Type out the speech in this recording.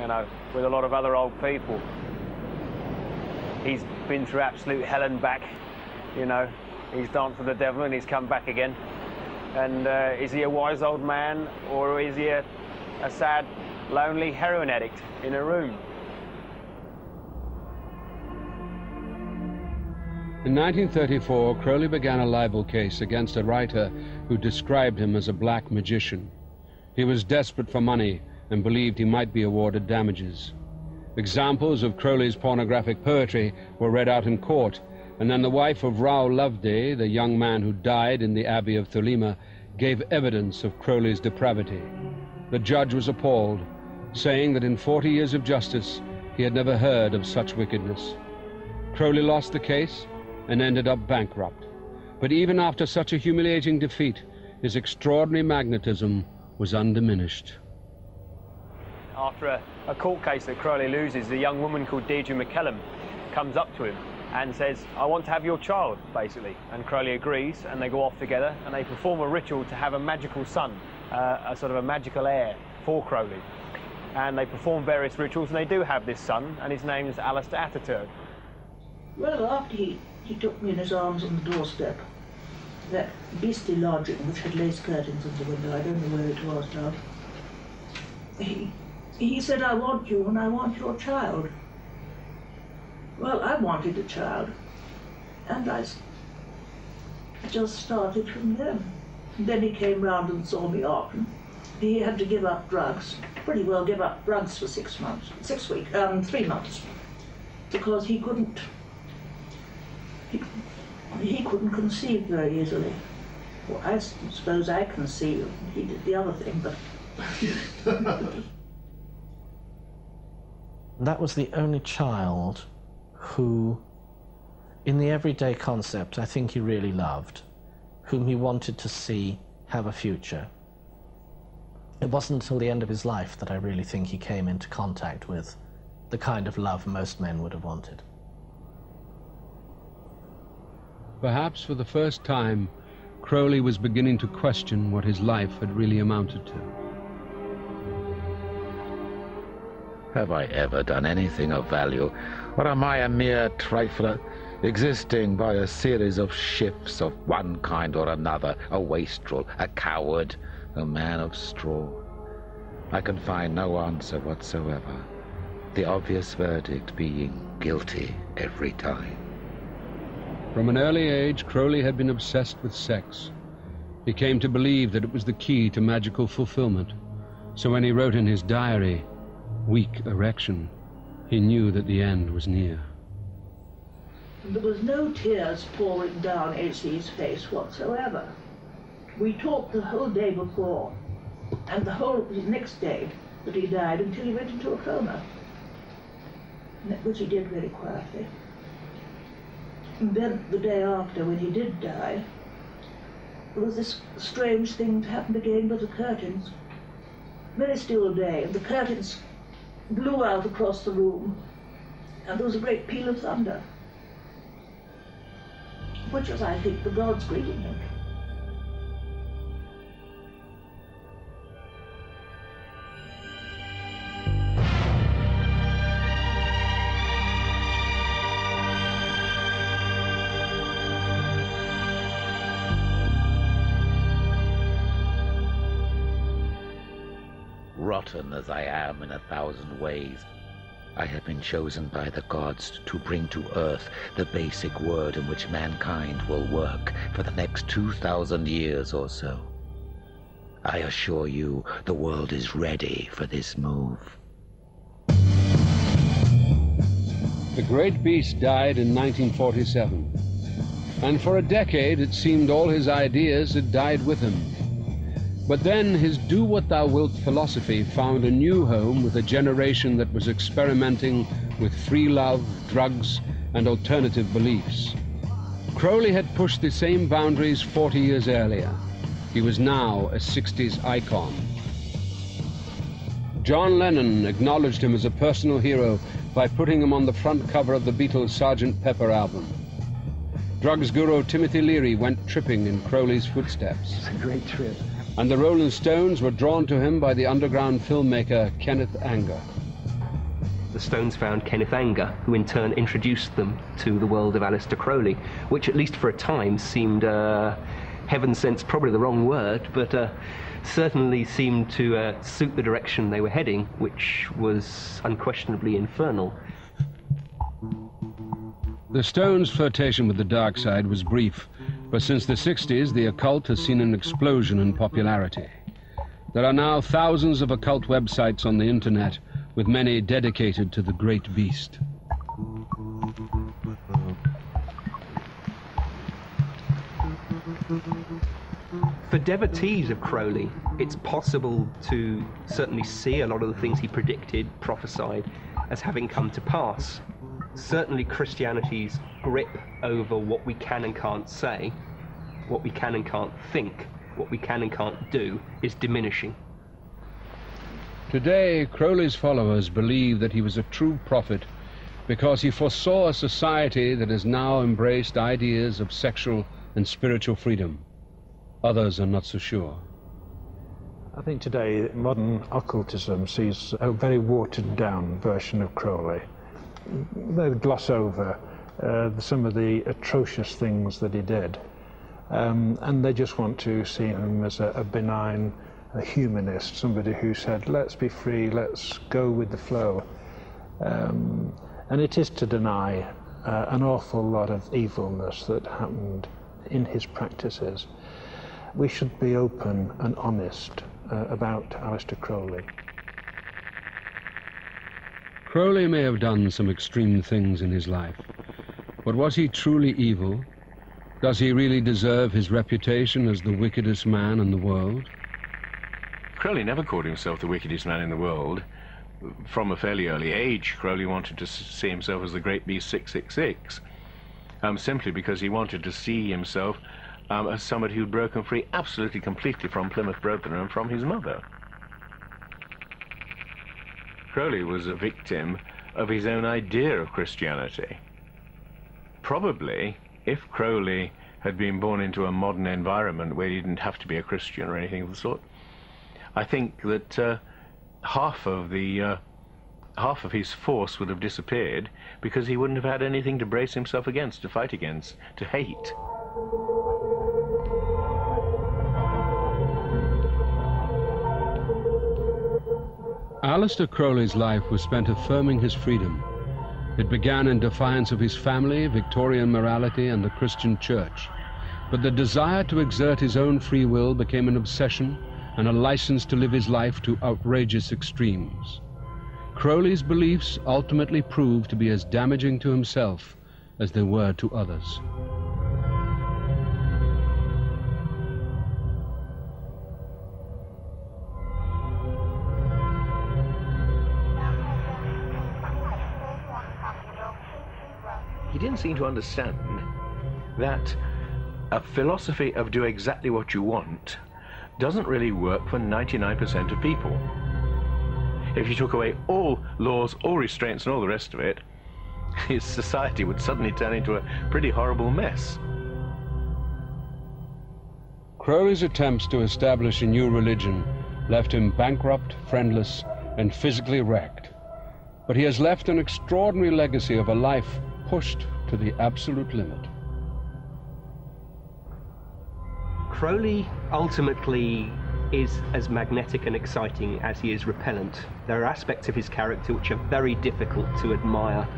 you know, with a lot of other old people. He's been through absolute hell and back, you know. He's danced with the devil and he's come back again. And is he a wise old man, or is he a sad, lonely heroin addict in a room? In 1934, Crowley began a libel case against a writer who described him as a black magician. He was desperate for money and believed he might be awarded damages. Examples of Crowley's pornographic poetry were read out in court, and then the wife of Raoul Loveday, the young man who died in the Abbey of Thelema, gave evidence of Crowley's depravity. The judge was appalled, saying that in 40 years of justice, he had never heard of such wickedness. Crowley lost the case and ended up bankrupt. But even after such a humiliating defeat, his extraordinary magnetism was undiminished. After a court case that Crowley loses, a young woman called Deirdre McKellum comes up to him and says, "I want to have your child," basically. And Crowley agrees, and they go off together, and they perform a ritual to have a magical son, a sort of a magical heir for Crowley. And they perform various rituals, and they do have this son, and his name is Aleister Crowley. Well, after he took me in his arms on the doorstep, that beastly lodging which had lace curtains in the window, I don't know where it was now, he said, "I want you and I want your child." Well, I wanted a child, and I just started from then. And then he came round and saw me off, and he had to give up drugs, pretty well give up drugs for 3 months, because he couldn't conceive very easily. Well, I suppose I conceived. He did the other thing, but... That was the only child who, in the everyday concept, I think he really loved, whom he wanted to see have a future. It wasn't until the end of his life that I really think he came into contact with the kind of love most men would have wanted. Perhaps for the first time, Crowley was beginning to question what his life had really amounted to. Have I ever done anything of value, or am I a mere trifler, existing by a series of shifts of one kind or another, a wastrel, a coward, a man of straw? I can find no answer whatsoever, the obvious verdict being guilty every time. From an early age, Crowley had been obsessed with sex. He came to believe that it was the key to magical fulfillment. So when he wrote in his diary, "Weak erection," he knew that the end was near. There was no tears pouring down A.C.'s face whatsoever. We talked the whole day before, and the whole next day that he died, until he went into a coma, which he did very quietly. And then the day after, when he did die, there was this strange thing that happened again with the curtains. Very still day, and the curtains blew out across the room, and there was a great peal of thunder, which was, I think, the gods greeting him. Rotten as I am in 1,000 ways, I have been chosen by the gods to bring to earth the basic word in which mankind will work for the next 2,000 years or so. I assure you, the world is ready for this move. The great beast died in 1947, and for a decade it seemed all his ideas had died with him. But then his do what thou wilt philosophy found a new home with a generation that was experimenting with free love, drugs, and alternative beliefs. Crowley had pushed the same boundaries 40 years earlier. He was now a 60s icon. John Lennon acknowledged him as a personal hero by putting him on the front cover of the Beatles' Sgt. Pepper album. Drugs guru Timothy Leary went tripping in Crowley's footsteps. It's a great trip. And the Rolling Stones were drawn to him by the underground filmmaker Kenneth Anger. The stones found Kenneth Anger, who in turn introduced them to the world of Aleister Crowley, which at least for a time seemed, heaven sent's probably the wrong word, but certainly seemed to suit the direction they were heading, which was unquestionably infernal. The stone's flirtation with the dark side was brief, but since the 60s, the occult has seen an explosion in popularity. There are now thousands of occult websites on the internet, with many dedicated to the great beast. For devotees of Crowley, it's possible to certainly see a lot of the things he predicted, prophesied, as having come to pass. Certainly Christianity's grip over what we can and can't say, what we can and can't think, what we can and can't do, is diminishing. Today, Crowley's followers believe that he was a true prophet because he foresaw a society that has now embraced ideas of sexual and spiritual freedom. Others are not so sure. I think today modern occultism sees a very watered-down version of Crowley. They gloss over some of the atrocious things that he did, and they just want to see him as a benign humanist, somebody who said, let's be free, let's go with the flow. And it is to deny an awful lot of evilness that happened in his practices. We should be open and honest about Aleister Crowley. Crowley may have done some extreme things in his life, but was he truly evil? Does he really deserve his reputation as the wickedest man in the world? Crowley never called himself the wickedest man in the world. From a fairly early age, Crowley wanted to see himself as the great beast 666, simply because he wanted to see himself as somebody who'd broken free absolutely completely from Plymouth Brethren and from his mother. Crowley was a victim of his own idea of Christianity. Probably, if Crowley had been born into a modern environment where he didn't have to be a Christian or anything of the sort, I think that half of his force would have disappeared because he wouldn't have had anything to brace himself against, to fight against, to hate. Aleister Crowley's life was spent affirming his freedom. It began in defiance of his family, Victorian morality, and the Christian Church. But the desire to exert his own free will became an obsession and a license to live his life to outrageous extremes. Crowley's beliefs ultimately proved to be as damaging to himself as they were to others. He didn't seem to understand that a philosophy of do exactly what you want doesn't really work for 99% of people. If you took away all laws, all restraints, and all the rest of it, his society would suddenly turn into a pretty horrible mess. Crowley's attempts to establish a new religion left him bankrupt, friendless, and physically wrecked. But he has left an extraordinary legacy of a life pushed to the absolute limit. Crowley ultimately is as magnetic and exciting as he is repellent. There are aspects of his character which are very difficult to admire